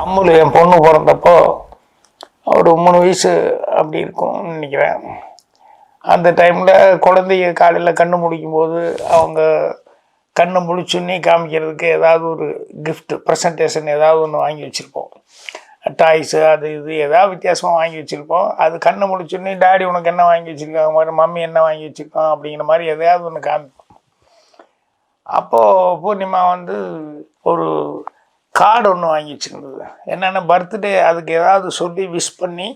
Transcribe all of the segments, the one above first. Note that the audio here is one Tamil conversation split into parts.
அம்முல் என் பொண்ணு பிறந்தப்போ ஒரு 3 வயசு அப்படி இருக்கும்னு நினைக்கிறேன். அந்த டைமில் குழந்தைய காலையில் கண்ணு முழிக்கும்போது அவங்க கண்ணை முழிச்சுன்னே காமிக்கிறதுக்கு ஏதாவது ஒரு கிஃப்ட் ப்ரெசன்டேஷன் ஏதாவது ஒன்று வாங்கி வச்சுருப்போம். டாய்ஸு அது இது ஏதாவது வித்தியாசமாக வாங்கி வச்சுருப்போம். அது கண்ணை முழிச்சுன்னே டாடி உனக்கு என்ன வாங்கி வச்சுருக்காங்க மாதிரி, மம்மி என்ன வாங்கி வச்சுருக்கோம் அப்படிங்கிற மாதிரி எதையாவது ஒன்று காமிப்போம். அப்போது பூர்ணிமா ஒரு கார்டு ஒன்று வாங்கி வச்சுருந்தது. என்னென்னா பர்த்டே அதுக்கு ஏதாவது சொல்லி விஷ் பண்ணி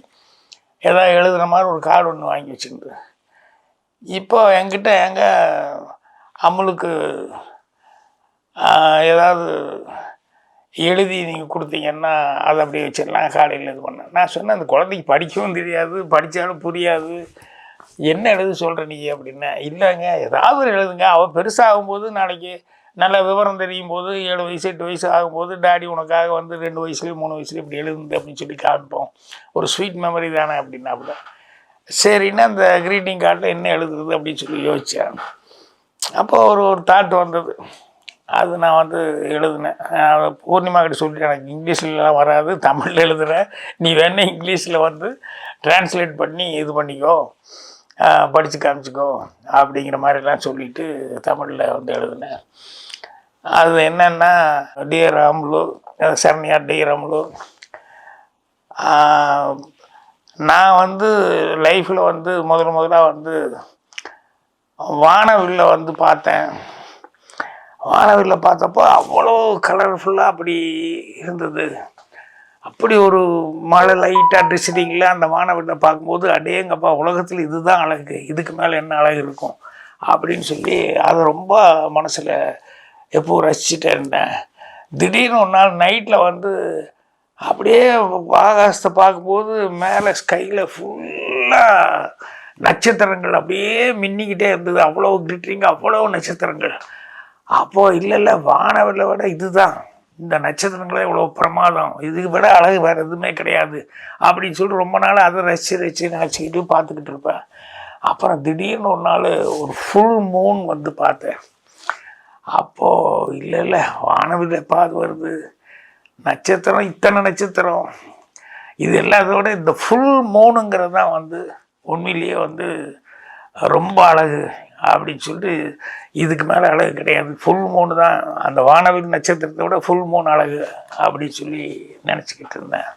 ஏதாவது எழுதுகிற மாதிரி ஒரு கார்டு ஒன்று வாங்கி வச்சுருந்தது. இப்போ என்கிட்ட அம்முலுக்கு ஏதாவது எழுதி நீங்கள் கொடுத்தீங்கன்னா அதை அப்படியே வச்சிடலாம், காலையில் இது பண்ணேன். நான் சொன்னேன் அந்த குழந்தைக்கு படிக்கவும் தெரியாது, படித்தாலும் புரியாது, என்ன எழுத சொல்கிற நீ அப்படின்னா, இல்லைங்க ஏதாவது எழுதுங்க, அவள் பெருசாகும்போது நாளைக்கு நல்ல விவரம் தெரியும் போது 7 வயசு 8 வயசு ஆகும்போது டாடி உனக்காக 2 வயசுலேயும் 3 வயசுலேயும் இப்படி எழுதுந்து அப்படின்னு சொல்லி காமிப்போம், ஒரு ஸ்வீட் மெமரி தானே அப்படின்னா. அப்படி சரின்னா அந்த க்ரீட்டிங் கார்டில் என்ன எழுதுறது அப்படின்னு சொல்லி யோசித்தேன். அப்போது ஒரு தாட் வந்தது. அது நான் எழுதினேன். பூர்ணிமா கிட்ட சொல்லிட்டு எனக்கு இங்கிலீஷ்லாம் வராது, தமிழில் எழுதுகிறேன், நீ வேணா இங்கிலீஷில் ட்ரான்ஸ்லேட் பண்ணி இது பண்ணிக்கோ, படித்து காமிச்சிக்கோ அப்படிங்கிற மாதிரிலாம் சொல்லிவிட்டு தமிழில் எழுதினேன். அது என்னென்னா, டியர் அம்லு, சரண்யா டியர் அம்லு, நான் லைஃப்பில் முதலாக வானவில்லை பார்த்தேன். வானவில்லை பார்த்தப்போ அவ்வளோ கலர்ஃபுல்லாக அப்படி இருந்தது. அப்படி ஒரு மழை லைட்டாக ட்ரெஸ்ஸிங்கில் அந்த வானவில்லை பார்க்கும்போது அடேங்கப்பா உலகத்தில் இதுதான் அழகு, இதுக்கு மேலே என்ன அழகு இருக்கும் அப்படின்னு சொல்லி அதை ரொம்ப மனசில் எப்போ ரசிச்சுட்டே இருந்தேன். திடீர்னு ஒரு நாள் நைட்டில் அப்படியே ஆகாசத்தை பார்க்கும்போது மேலே ஸ்கையில் ஃபுல்லாக நட்சத்திரங்கள் அப்படியே மின்னிக்கிட்டே இருந்தது. அவ்வளோ கிளிட்டரிங், அவ்வளோ நட்சத்திரங்கள். அப்போது இல்லை வானவில்லை விட இதுதான், இந்த நட்சத்திரங்களே இவ்வளோ பிரமாதம், இதுக்கு விட அழகு வேறு எதுவுமே கிடையாது அப்படின்னு சொல்லிட்டு ரொம்ப நாள் அதை ரசித்து நினச்சிக்கிட்டு பார்த்துக்கிட்டு இருப்பேன். அப்புறம் திடீர்னு ஒரு நாள் ஒரு ஃபுல் மூன் பார்த்தேன். அப்போது இல்லை வானவில்லை அது வருது, நட்சத்திரம் இத்தனை நட்சத்திரம், இது எல்லாத்தோட இந்த ஃபுல் மூணுங்கிறது தான் உண்மையிலேயே ரொம்ப அழகு அப்படின்னு சொல்லிட்டு, இதுக்கு மேலே அழகு கிடையாது, ஃபுல் மூணு தான், அந்த வானவில் நட்சத்திரத்தை விட ஃபுல் மூணு அழகு அப்படின்னு சொல்லி நினச்சிக்கிட்டு இருந்தேன்.